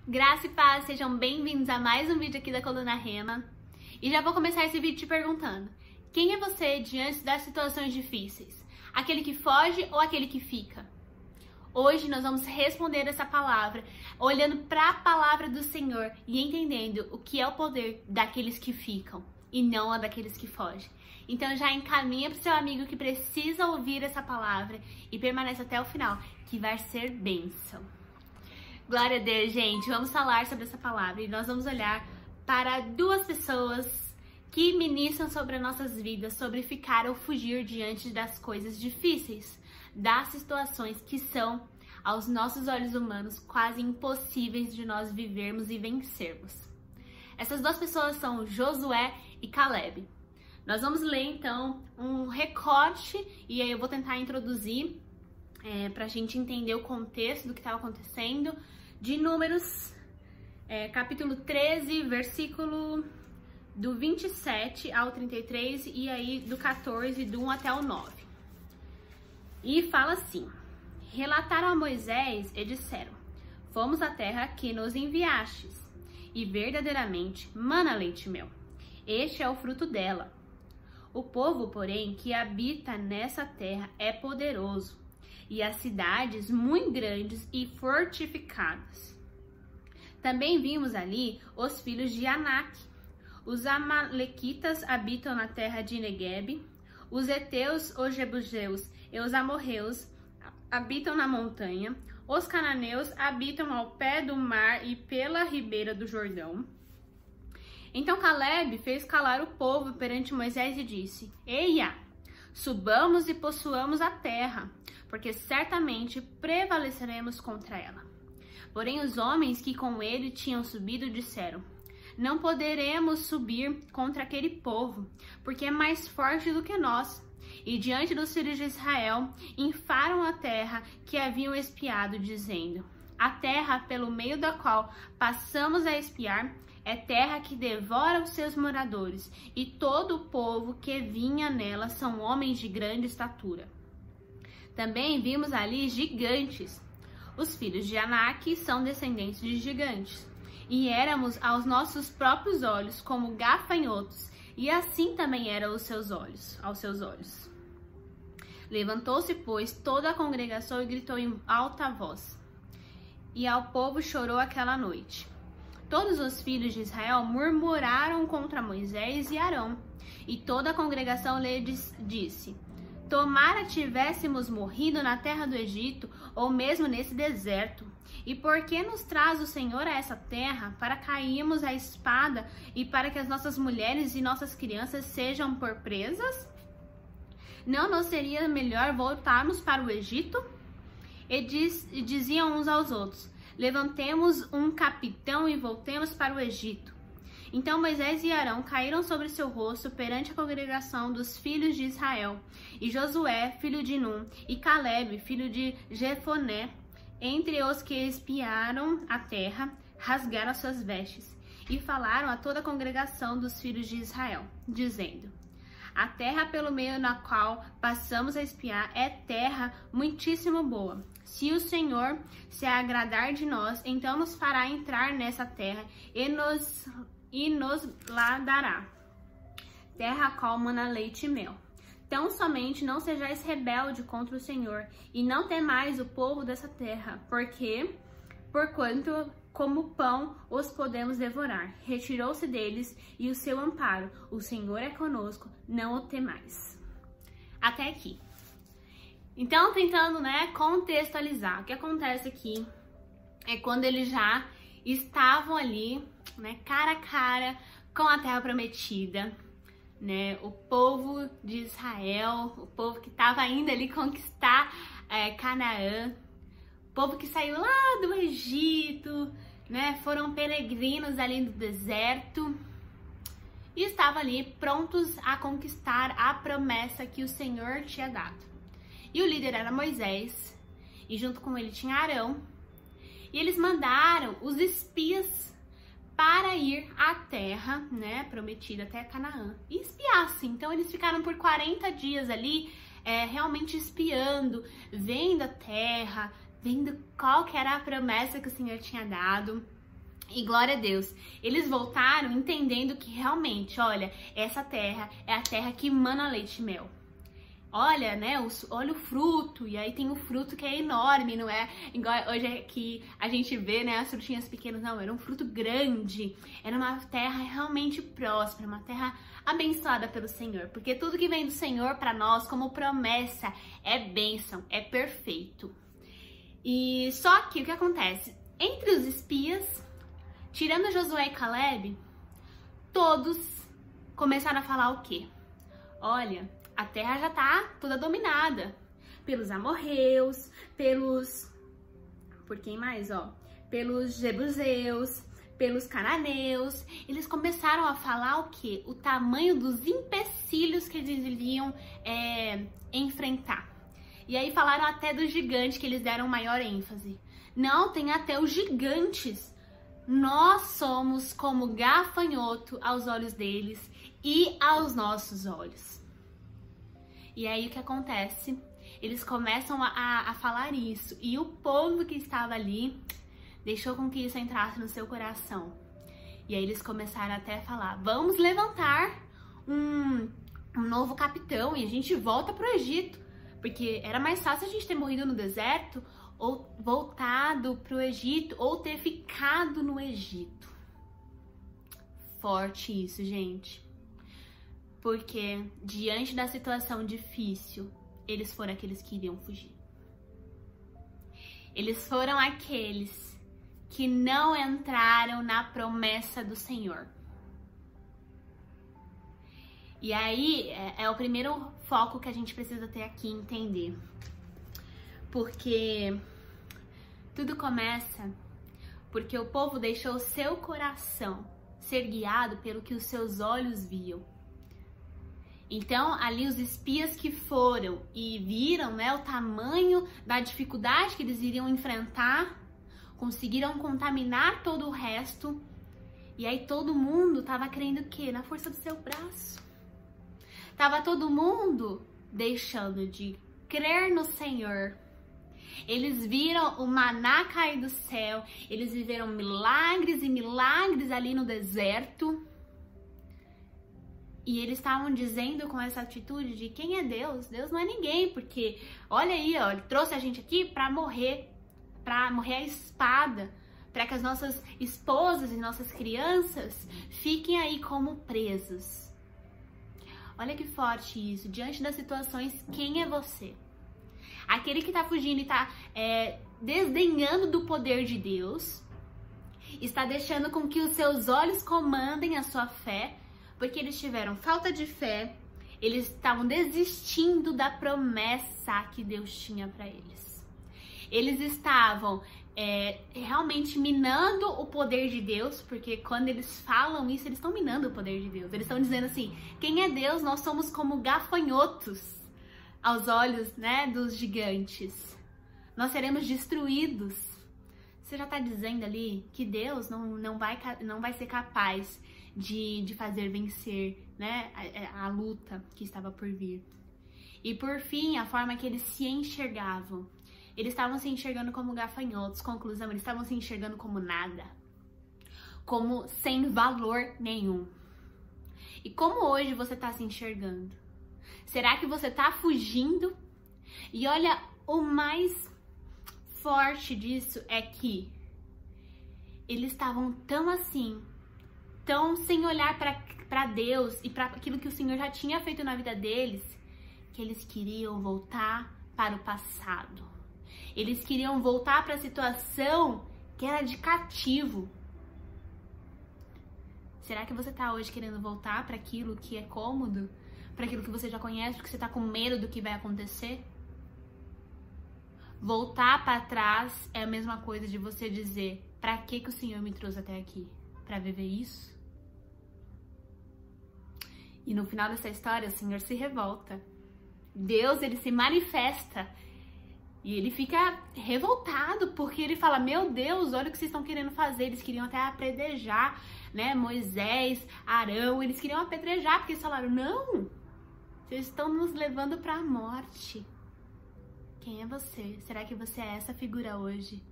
Graça e paz, sejam bem-vindos a mais um vídeo aqui da Coluna Rema. E já vou começar esse vídeo te perguntando: quem é você diante das situações difíceis? Aquele que foge ou aquele que fica? Hoje nós vamos responder essa palavra, olhando para a palavra do Senhor e entendendo o que é o poder daqueles que ficam e não a daqueles que fogem. Então já encaminha para o seu amigo que precisa ouvir essa palavra e permanece até o final, que vai ser bênção. Glória a Deus, gente. Vamos falar sobre essa palavra e nós vamos olhar para duas pessoas que ministram sobre as nossas vidas, sobre ficar ou fugir diante das coisas difíceis, das situações que são, aos nossos olhos humanos, quase impossíveis de nós vivermos e vencermos. Essas duas pessoas são Josué e Caleb. Nós vamos ler, então, um recorte e aí eu vou tentar introduzir para a gente entender o contexto do que estava acontecendo, de Números, capítulo 13, versículo do 27 ao 33 e aí do 14, do 1 até o 9. E fala assim: relataram a Moisés e disseram: fomos à terra que nos enviastes, e verdadeiramente mana leite e mel. Este é o fruto dela. O povo, porém, que habita nessa terra é poderoso, e as cidades muito grandes e fortificadas. Também vimos ali os filhos de Anak. Os amalequitas habitam na terra de Neguebe. Os heteus, os jebuseus e os amorreus habitam na montanha. Os cananeus habitam ao pé do mar e pela ribeira do Jordão. Então Caleb fez calar o povo perante Moisés e disse: Eia, subamos e possuamos a terra, porque certamente prevaleceremos contra ela. Porém os homens que com ele tinham subido disseram: não poderemos subir contra aquele povo, porque é mais forte do que nós. E diante dos filhos de Israel, infaram a terra que haviam espiado, dizendo: a terra pelo meio da qual passamos a espiar é terra que devora os seus moradores, e todo o povo que vinha nela são homens de grande estatura. Também vimos ali gigantes. Os filhos de Anak são descendentes de gigantes. E éramos aos nossos próprios olhos como gafanhotos, e assim também eram aos seus olhos. Levantou-se, pois, toda a congregação e gritou em alta voz. E ao povo chorou aquela noite. Todos os filhos de Israel murmuraram contra Moisés e Arão. E toda a congregação lhe disse: tomara tivéssemos morrido na terra do Egito, ou mesmo nesse deserto. E por que nos traz o Senhor a essa terra, para cairmos à espada e para que as nossas mulheres e nossas crianças sejam por presas? Não nos seria melhor voltarmos para o Egito? E diziam uns aos outros: levantemos um capitão e voltemos para o Egito. Então Moisés e Arão caíram sobre seu rosto perante a congregação dos filhos de Israel. E Josué, filho de Num, e Caleb, filho de Jefoné, entre os que espiaram a terra, rasgaram as suas vestes e falaram a toda a congregação dos filhos de Israel, dizendo: a terra pelo meio na qual passamos a espiar é terra muitíssimo boa. Se o Senhor se agradar de nós, então nos fará entrar nessa terra e nos lá dará, terra a qual mana leite e mel. Tão somente não sejais rebelde contra o Senhor, e não temais o povo dessa terra, porquanto como pão os podemos devorar. Retirou-se deles e o seu amparo. O Senhor é conosco, não o temais. Até aqui. Então, tentando, contextualizar. O que acontece aqui é quando eles já estavam ali, cara a cara com a terra prometida. O povo de Israel, o povo que estava indo ali conquistar Canaã, o povo que saiu lá do Egito, foram peregrinos ali no deserto e estavam ali prontos a conquistar a promessa que o Senhor tinha dado. E o líder era Moisés, e junto com ele tinha Arão, e eles mandaram os espias para ir à terra, prometida, até Canaã, e espiassem. Então eles ficaram por 40 dias ali, realmente espiando, vendo a terra, vendo qual que era a promessa que o Senhor tinha dado. E glória a Deus, eles voltaram entendendo que realmente, olha, essa terra é a terra que emana leite e mel. Olha, né, olha o fruto, e aí tem o fruto que é enorme, não é igual hoje é que a gente vê, né, as frutinhas pequenas, não, era um fruto grande, era uma terra realmente próspera, uma terra abençoada pelo Senhor, porque tudo que vem do Senhor para nós como promessa é bênção, é perfeito. E só que o que acontece? Entre os espias, tirando Josué e Caleb, todos começaram a falar o quê? Olha, a terra já tá toda dominada pelos amorreus, por quem mais, ó? Pelos jebuseus, pelos cananeus. Eles começaram a falar o quê? O tamanho dos empecilhos que eles iriam enfrentar. E aí falaram até do gigante, que eles deram maior ênfase. Não, tem até os gigantes. Nós somos como gafanhoto aos olhos deles e aos nossos olhos. E aí o que acontece? Eles começam a falar isso. E o povo que estava ali deixou com que isso entrasse no seu coração. E aí eles começaram até a falar, vamos levantar um novo capitão e a gente volta pro Egito. Porque era mais fácil a gente ter morrido no deserto ou voltado pro Egito ou ter ficado no Egito. Forte isso, gente. Porque diante da situação difícil, eles foram aqueles que iriam fugir. Eles foram aqueles que não entraram na promessa do Senhor. E aí é o primeiro foco que a gente precisa ter aqui, entender. Porque tudo começa porque o povo deixou o seu coração ser guiado pelo que os seus olhos viam. Então, ali os espias que foram e viram, né, o tamanho da dificuldade que eles iriam enfrentar, conseguiram contaminar todo o resto. E aí todo mundo tava crendo o quê? Na força do seu braço. Tava todo mundo deixando de crer no Senhor. Eles viram o maná cair do céu, eles viveram milagres e milagres ali no deserto. E eles estavam dizendo com essa atitude de quem é Deus? Deus não é ninguém, porque olha aí, ó, ele trouxe a gente aqui para morrer a espada, para que as nossas esposas e nossas crianças fiquem aí como presas. Olha que forte isso, diante das situações, quem é você? Aquele que está fugindo e está desdenhando do poder de Deus, está deixando com que os seus olhos comandem a sua fé, porque eles tiveram falta de fé, eles estavam desistindo da promessa que Deus tinha para eles. Eles estavam realmente minando o poder de Deus, porque quando eles falam isso, eles estão minando o poder de Deus. Eles estão dizendo assim, quem é Deus? Nós somos como gafanhotos aos olhos, né, dos gigantes. Nós seremos destruídos. Você já está dizendo ali que Deus não vai ser capaz de fazer vencer, né, a luta que estava por vir. E por fim, a forma que eles se enxergavam. Eles estavam se enxergando como gafanhotos. Conclusão, eles estavam se enxergando como nada. Como sem valor nenhum. E como hoje você está se enxergando? Será que você está fugindo? E olha, o mais forte disso é que eles estavam tão assim, tão sem olhar para Deus e para aquilo que o Senhor já tinha feito na vida deles, que eles queriam voltar para o passado. Eles queriam voltar para a situação que era de cativo. Será que você está hoje querendo voltar para aquilo que é cômodo? Para aquilo que você já conhece, porque você está com medo do que vai acontecer? Voltar para trás é a mesma coisa de você dizer, para que o Senhor me trouxe até aqui? Para viver isso? E no final dessa história, o Senhor se revolta. Deus, ele se manifesta e ele fica revoltado, porque ele fala, meu Deus, olha o que vocês estão querendo fazer. Eles queriam até apedrejar, né, Moisés, Arão, eles queriam apedrejar, porque eles falaram, não, vocês estão nos levando para a morte. Quem é você? Será que você é essa figura hoje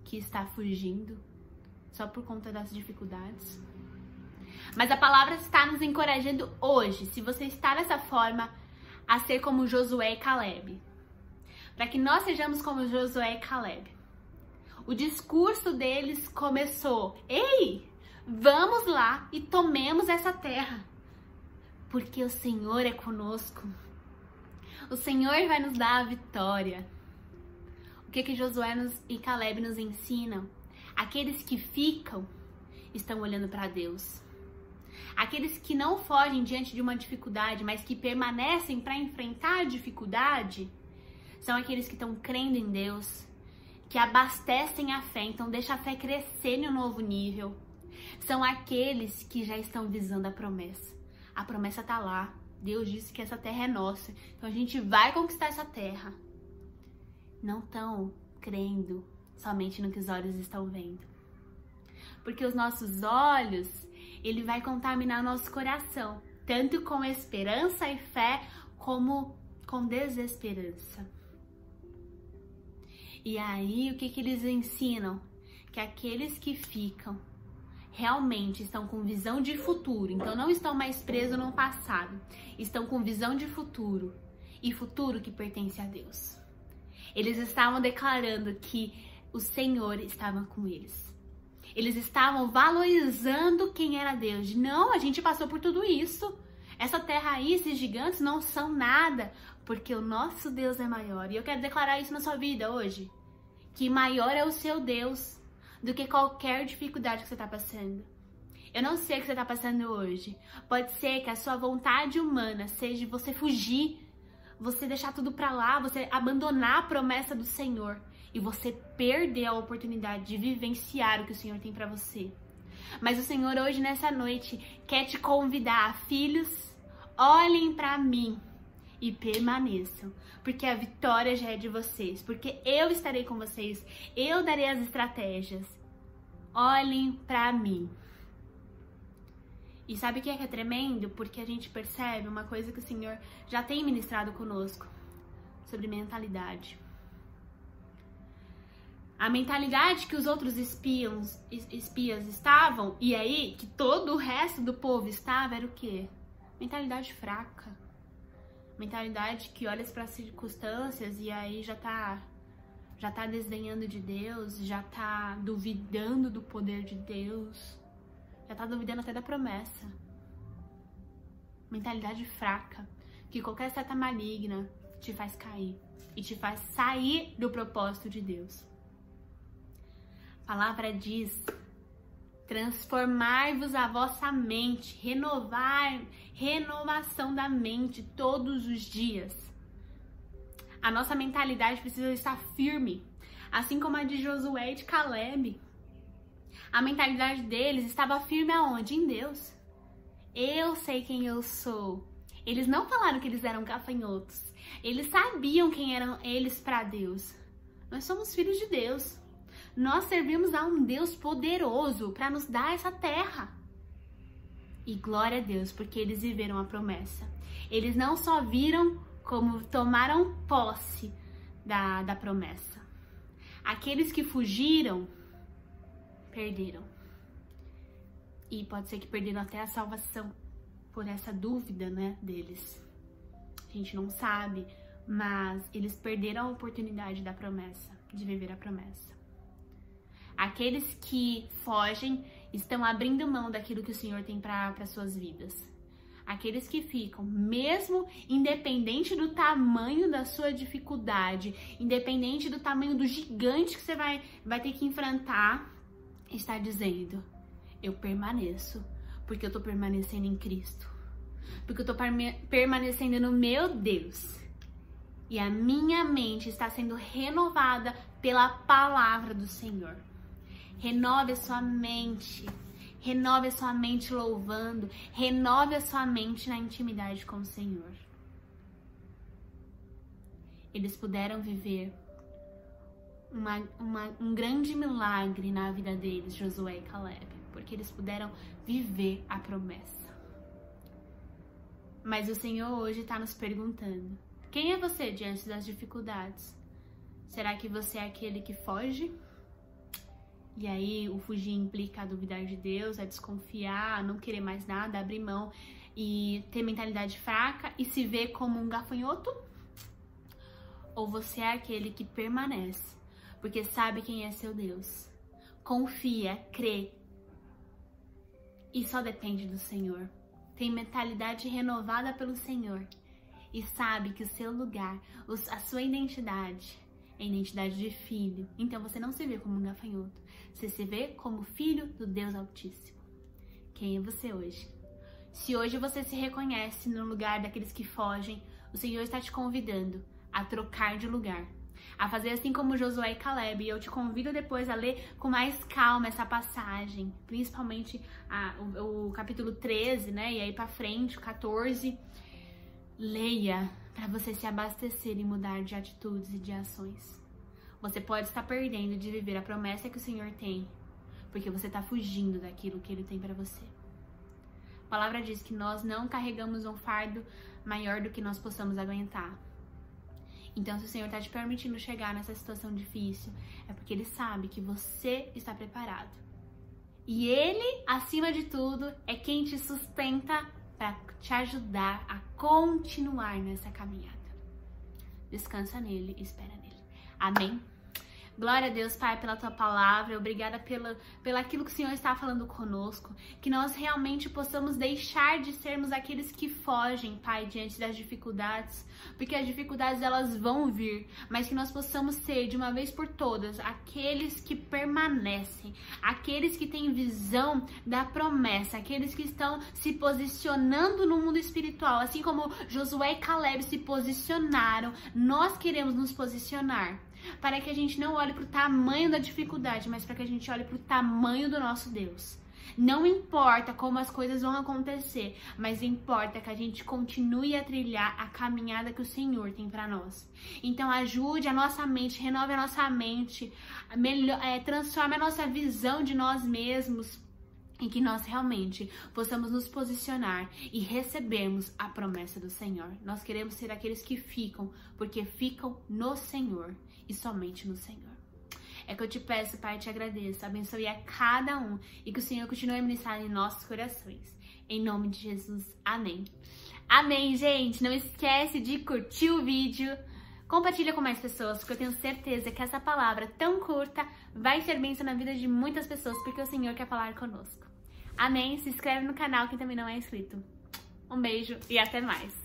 que está fugindo? só por conta das dificuldades. Mas a palavra está nos encorajando hoje, se você está dessa forma, a ser como Josué e Caleb. Para que nós sejamos como Josué e Caleb. O discurso deles começou: ei, vamos lá e tomemos essa terra, porque o Senhor é conosco. O Senhor vai nos dar a vitória. O que Josué e Caleb nos ensinam? Aqueles que ficam estão olhando para Deus. Aqueles que não fogem diante de uma dificuldade, mas que permanecem para enfrentar a dificuldade, são aqueles que estão crendo em Deus, que abastecem a fé, então deixa a fé crescer em um novo nível. São aqueles que já estão visando a promessa. A promessa está lá. Deus disse que essa terra é nossa. Então a gente vai conquistar essa terra. Não estão crendo somente no que os olhos estão vendo. Porque os nossos olhos, ele vai contaminar o nosso coração. Tanto com esperança e fé, como com desesperança. E aí, o que eles ensinam? Que aqueles que ficam realmente estão com visão de futuro, então não estão mais presos no passado, estão com visão de futuro, e futuro que pertence a Deus. Eles estavam declarando que o Senhor estava com eles. Eles estavam valorizando quem era Deus. Não, a gente passou por tudo isso. Essa terra aí, esses gigantes não são nada, porque o nosso Deus é maior. E eu quero declarar isso na sua vida hoje. Que maior é o seu Deus do que qualquer dificuldade que você está passando. Eu não sei o que você está passando hoje. Pode ser que a sua vontade humana seja você fugir, você deixar tudo para lá, você abandonar a promessa do Senhor e você perder a oportunidade de vivenciar o que o Senhor tem para você. Mas o Senhor hoje, nessa noite, quer te convidar, filhos, olhem para mim e permaneçam, porque a vitória já é de vocês, porque eu estarei com vocês, eu darei as estratégias. Olhem para mim. E sabe o que é tremendo? Porque a gente percebe uma coisa que o Senhor já tem ministrado conosco, sobre mentalidade. A mentalidade que os outros espias estavam, e aí que todo o resto do povo estava, era o quê? Mentalidade fraca. Mentalidade que olha para as circunstâncias e aí já tá desdenhando de Deus, já tá duvidando do poder de Deus, já tá duvidando até da promessa. Mentalidade fraca, que qualquer seta maligna te faz cair e te faz sair do propósito de Deus. A palavra diz: transformai-vos a vossa mente, renovação da mente todos os dias. A nossa mentalidade precisa estar firme, assim como a de Josué e de Caleb. A mentalidade deles estava firme aonde? Em Deus. Eu sei quem eu sou. Eles não falaram que eles eram gafanhotos. Eles sabiam quem eram eles para Deus. Nós somos filhos de Deus. Nós servimos a um Deus poderoso para nos dar essa terra. E glória a Deus, porque eles viveram a promessa. Eles não só viram, como tomaram posse da promessa. Aqueles que fugiram, perderam. E pode ser que perderam até a salvação por essa dúvida, né, deles. A gente não sabe, mas eles perderam a oportunidade da promessa, de viver a promessa. Aqueles que fogem estão abrindo mão daquilo que o Senhor tem para suas vidas. Aqueles que ficam, mesmo independente do tamanho da sua dificuldade, independente do tamanho do gigante que você vai ter que enfrentar, está dizendo: eu permaneço, porque eu tô permanecendo em Cristo. Porque eu tô permanecendo no meu Deus. E a minha mente está sendo renovada pela palavra do Senhor. Renove a sua mente. Renove a sua mente louvando. Renove a sua mente na intimidade com o Senhor. Eles puderam viver um grande milagre na vida deles, Josué e Caleb. Porque eles puderam viver a promessa. Mas o Senhor hoje está nos perguntando: quem é você diante das dificuldades? Será que você é aquele que foge? E aí o fugir implica a duvidar de Deus, a desconfiar, a não querer mais nada, abrir mão e ter mentalidade fraca e se ver como um gafanhoto? Ou você é aquele que permanece, porque sabe quem é seu Deus, confia, crê e só depende do Senhor, tem mentalidade renovada pelo Senhor e sabe que o seu lugar, a sua identidade é a identidade de filho. Então você não se vê como um gafanhoto, você se vê como filho do Deus Altíssimo. Quem é você hoje? Se hoje você se reconhece no lugar daqueles que fogem, o Senhor está te convidando a trocar de lugar, a fazer assim como Josué e Caleb. E eu te convido depois a ler com mais calma essa passagem, principalmente o capítulo 13, né? E aí pra frente, o 14. Leia para você se abastecer e mudar de atitudes e de ações. Você pode estar perdendo de viver a promessa que o Senhor tem, porque você está fugindo daquilo que Ele tem para você. A palavra diz que nós não carregamos um fardo maior do que nós possamos aguentar. Então, se o Senhor está te permitindo chegar nessa situação difícil, é porque Ele sabe que você está preparado. E Ele, acima de tudo, é quem te sustenta para te ajudar a continuar nessa caminhada. Descansa nele e espera nele. Amém? Glória a Deus, Pai, pela Tua palavra. Obrigada pelo aquilo que o Senhor está falando conosco. Que nós realmente possamos deixar de sermos aqueles que fogem, Pai, diante das dificuldades. Porque as dificuldades, elas vão vir. Mas que nós possamos ser, de uma vez por todas, aqueles que permanecem. Aqueles que têm visão da promessa. Aqueles que estão se posicionando no mundo espiritual. Assim como Josué e Caleb se posicionaram, nós queremos nos posicionar. Para que a gente não olhe para o tamanho da dificuldade, mas para que a gente olhe para o tamanho do nosso Deus. Não importa como as coisas vão acontecer, mas importa que a gente continue a trilhar a caminhada que o Senhor tem para nós. Então ajude a nossa mente, renove a nossa mente, transforme a nossa visão de nós mesmos, em que nós realmente possamos nos posicionar e recebermos a promessa do Senhor. Nós queremos ser aqueles que ficam, porque ficam no Senhor e somente no Senhor. É que eu te peço, Pai, te agradeço, abençoe a cada um e que o Senhor continue a ministrar em nossos corações. Em nome de Jesus, amém. Amém, gente! Não esquece de curtir o vídeo, compartilha com mais pessoas, porque eu tenho certeza que essa palavra tão curta vai ser bênção na vida de muitas pessoas, porque o Senhor quer falar conosco. Amém? Se inscreve no canal quem também não é inscrito. Um beijo e até mais!